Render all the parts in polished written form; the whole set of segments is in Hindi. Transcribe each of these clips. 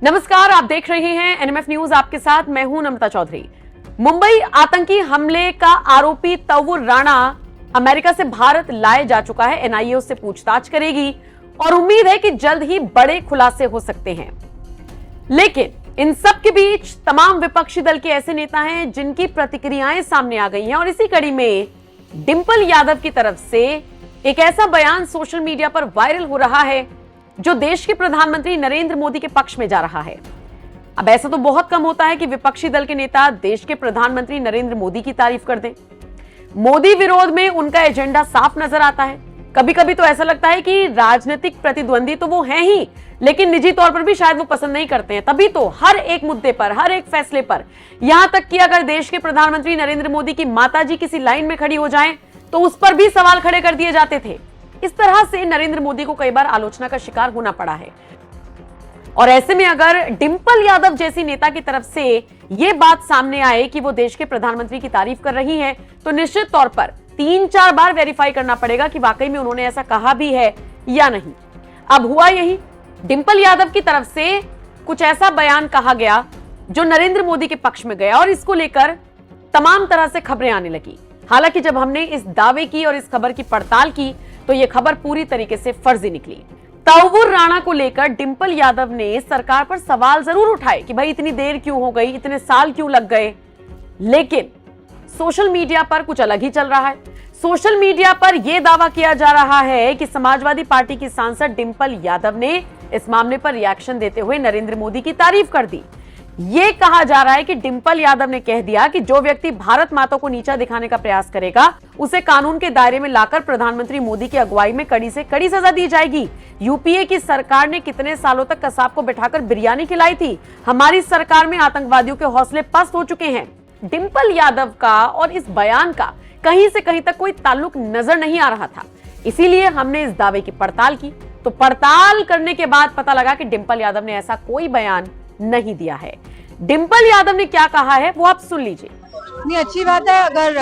नमस्कार, आप देख रहे हैं एनएमएफ न्यूज। आपके साथ मैं हूं नम्रता चौधरी। मुंबई आतंकी हमले का आरोपी तौवुर राणा अमेरिका से भारत लाए जा चुका है। एनआईए उससे पूछताछ करेगी और उम्मीद है कि जल्द ही बड़े खुलासे हो सकते हैं। लेकिन इन सब के बीच तमाम विपक्षी दल के ऐसे नेता हैं जिनकी प्रतिक्रियाएं सामने आ गई हैं और इसी कड़ी में डिंपल यादव की तरफ से एक ऐसा बयान सोशल मीडिया पर वायरल हो रहा है जो देश के प्रधानमंत्री नरेंद्र मोदी के पक्ष में जा रहा है। अब ऐसा तो बहुत कम होता है कि विपक्षी दल के नेता देश के प्रधानमंत्री नरेंद्र मोदी की तारीफ कर दें। मोदी विरोध में उनका एजेंडा साफ नजर आता है। कभी कभी तो ऐसा लगता है कि राजनीतिक प्रतिद्वंदी तो वो हैं ही, लेकिन निजी तौर पर भी शायद वो पसंद नहीं करते हैं। तभी तो हर एक मुद्दे पर, हर एक फैसले पर, यहां तक कि अगर देश के प्रधानमंत्री नरेंद्र मोदी की माताजी किसी लाइन में खड़ी हो जाएं तो उस पर भी सवाल खड़े कर दिए जाते थे। इस तरह से नरेंद्र मोदी को कई बार आलोचना का शिकार होना पड़ा है। और ऐसे में अगर डिंपल यादव जैसी नेता की तरफ से यह बात सामने आए कि वो देश के प्रधानमंत्री की तारीफ कर रही हैं, तो निश्चित तौर पर 3-4 बार वेरीफाई करना पड़ेगा कि वाकई में उन्होंने ऐसा कहा भी है या नहीं। अब हुआ यही, डिंपल यादव की तरफ से कुछ ऐसा बयान कहा गया जो नरेंद्र मोदी के पक्ष में गया और इसको लेकर तमाम तरह से खबरें आने लगी। हालांकि जब हमने इस दावे की और इस खबर की पड़ताल की तो यह खबर पूरी तरीके से फर्जी निकली। तौवुर राणा को लेकर डिंपल यादव ने सरकार पर सवाल जरूर उठाए कि भाई इतनी देर क्यों हो गई, इतने साल क्यों लग गए, लेकिन सोशल मीडिया पर कुछ अलग ही चल रहा है। सोशल मीडिया पर यह दावा किया जा रहा है कि समाजवादी पार्टी की सांसद डिंपल यादव ने इस मामले पर रिएक्शन देते हुए नरेंद्र मोदी की तारीफ कर दी। यह कहा जा रहा है कि डिंपल यादव ने कह दिया कि जो व्यक्ति भारत माता को नीचा दिखाने का प्रयास करेगा उसे कानून के दायरे में लाकर प्रधानमंत्री मोदी की अगुवाई में कड़ी से कड़ी सजा दी जाएगी। यूपीए की सरकार ने कितने सालों तक कसाब को बैठाकर बिरयानी खिलाई थी। हमारी सरकार में आतंकवादियों के हौसले पस्त हो चुके हैं। डिंपल यादव का और इस बयान का कहीं से कहीं तक कोई ताल्लुक नजर नहीं आ रहा था। इसीलिए हमने इस दावे की पड़ताल की, तो पड़ताल करने के बाद पता लगा कि डिंपल यादव ने ऐसा कोई बयान नहीं दिया है। डिंपल यादव ने क्या कहा है वो आप सुन लीजिए। नहीं, अच्छी बात है। अगर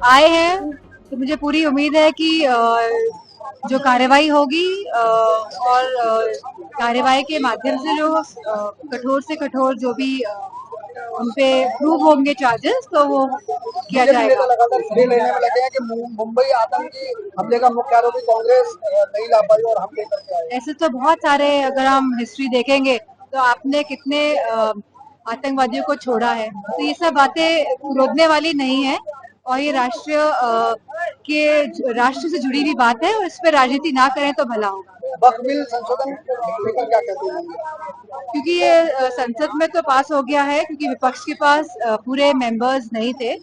आए हैं तो मुझे पूरी उम्मीद है कि जो कार्रवाई होगी और कार्रवाई के माध्यम से जो कठोर से कठोर जो भी उनपे प्रूव होंगे चार्जेस, तो वो किया जाएगा। लगातार सभी लेने में लगे हैं कि मुंबई आतंकी हमले का मुख्य आरोपी कांग्रेस नहीं ला पाई और हमले करके आए। ऐसे तो बहुत सारे, अगर हम हिस्ट्री देखेंगे तो आपने कितने आतंकवादियों को छोड़ा है। तो ये सब बातें रोकने वाली नहीं है और ये राष्ट्र से जुड़ी हुई बात है और इस पर राजनीति ना करें तो भला होगा। वक्फ बिल संशोधन लेकर क्या कहते हैं? क्योंकि ये संसद में तो पास हो गया है, क्योंकि विपक्ष के पास पूरे मेंबर्स नहीं थे,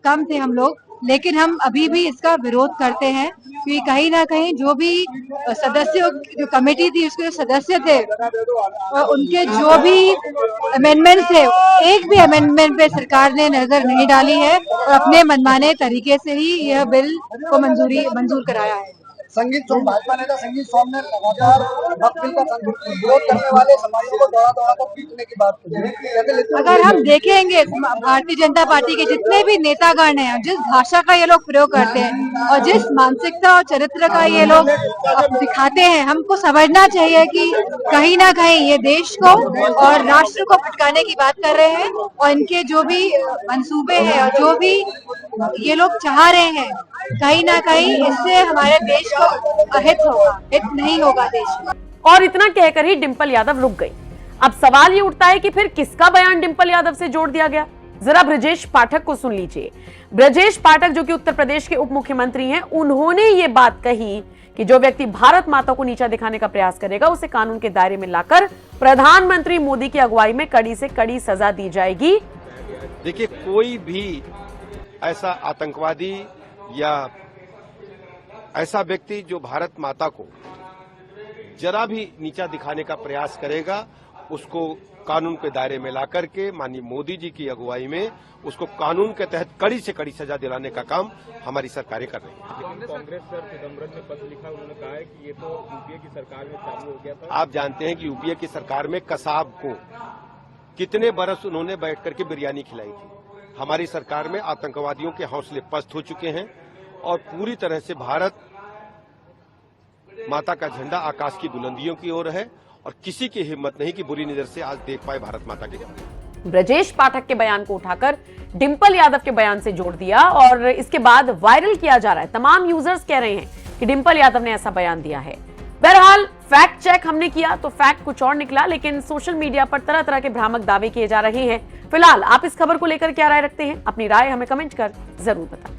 कम थे हम लोग, लेकिन हम अभी भी इसका विरोध करते हैं क्योंकि कहीं ना कहीं जो भी सदस्यों जो कमेटी थी उसके जो सदस्य थे और उनके जो भी अमेंडमेंट थे, एक भी अमेंडमेंट पे सरकार ने नजर नहीं डाली है और अपने मनमाने तरीके से ही यह बिल को मंजूर कराया है। संगीत सोम, भाजपा नेता संगीत सोम ने लगातार वक्फ बिल का विरोध करने वाले समाजों को दौड़ा कर पीटने की बात की। अगर हम देखेंगे भारतीय जनता पार्टी के जितने भी नेतागण हैं, जिस भाषा का ये लोग प्रयोग करते हैं और जिस मानसिकता और चरित्र का ये लोग दिखाते हैं, हमको समझना चाहिए कि कहीं ना कहीं ये देश को और राष्ट्र को भटकाने की बात कर रहे हैं और इनके जो भी मंसूबे हैं और जो भी ये लोग चाह रहे हैं, कहीं ना कहीं इससे हमारे देश को अहित होगा, हित नहीं होगा देश में। और इतना कहकर ही डिंपल यादव रुक गई। अब सवाल ये उठता है कि फिर किसका बयान डिंपल यादव से जोड़ दिया गया। जरा ब्रजेश पाठक को सुन लीजिए। ब्रजेश पाठक जो कि उत्तर प्रदेश के उप मुख्यमंत्री हैं, उन्होंने ये बात कही कि जो व्यक्ति भारत माता को नीचा दिखाने का प्रयास करेगा उसे कानून के दायरे में लाकर प्रधानमंत्री मोदी की अगुवाई में कड़ी से कड़ी सजा दी जाएगी। देखिए, कोई भी ऐसा आतंकवादी या ऐसा व्यक्ति जो भारत माता को जरा भी नीचा दिखाने का प्रयास करेगा, उसको कानून के दायरे में ला करके माननीय मोदी जी की अगुवाई में उसको कानून के तहत कड़ी से कड़ी सजा दिलाने का काम हमारी सरकारें कर रही हैं। कांग्रेस सर चिदम्बरम ने पत्र लिखा, उन्होंने कहा है कि ये तो यूपीए की सरकार में चालू हो गया था। आप जानते हैं कि यूपीए की सरकार में कसाब को कितने बरस उन्होंने बैठ करके बिरयानी खिलाई थी। हमारी सरकार में आतंकवादियों के हौसले पस्त हो चुके हैं और पूरी तरह से भारत माता का झंडा आकाश की बुलंदियों की ओर है और किसी की हिम्मत नहीं कि बुरी नजर से आज देख पाए भारत माता के गाने। ब्रजेश पाठक के बयान को उठाकर डिंपल यादव के बयान से जोड़ दिया और इसके बाद वायरल किया जा रहा है। तमाम यूजर्स कह रहे हैं कि डिंपल यादव ने ऐसा बयान दिया है। बहरहाल फैक्ट चेक हमने किया तो फैक्ट कुछ और निकला, लेकिन सोशल मीडिया पर तरह तरह के भ्रामक दावे किए जा रहे हैं। फिलहाल आप इस खबर को लेकर क्या राय रखते हैं? अपनी राय हमें कमेंट कर जरूर बताएं।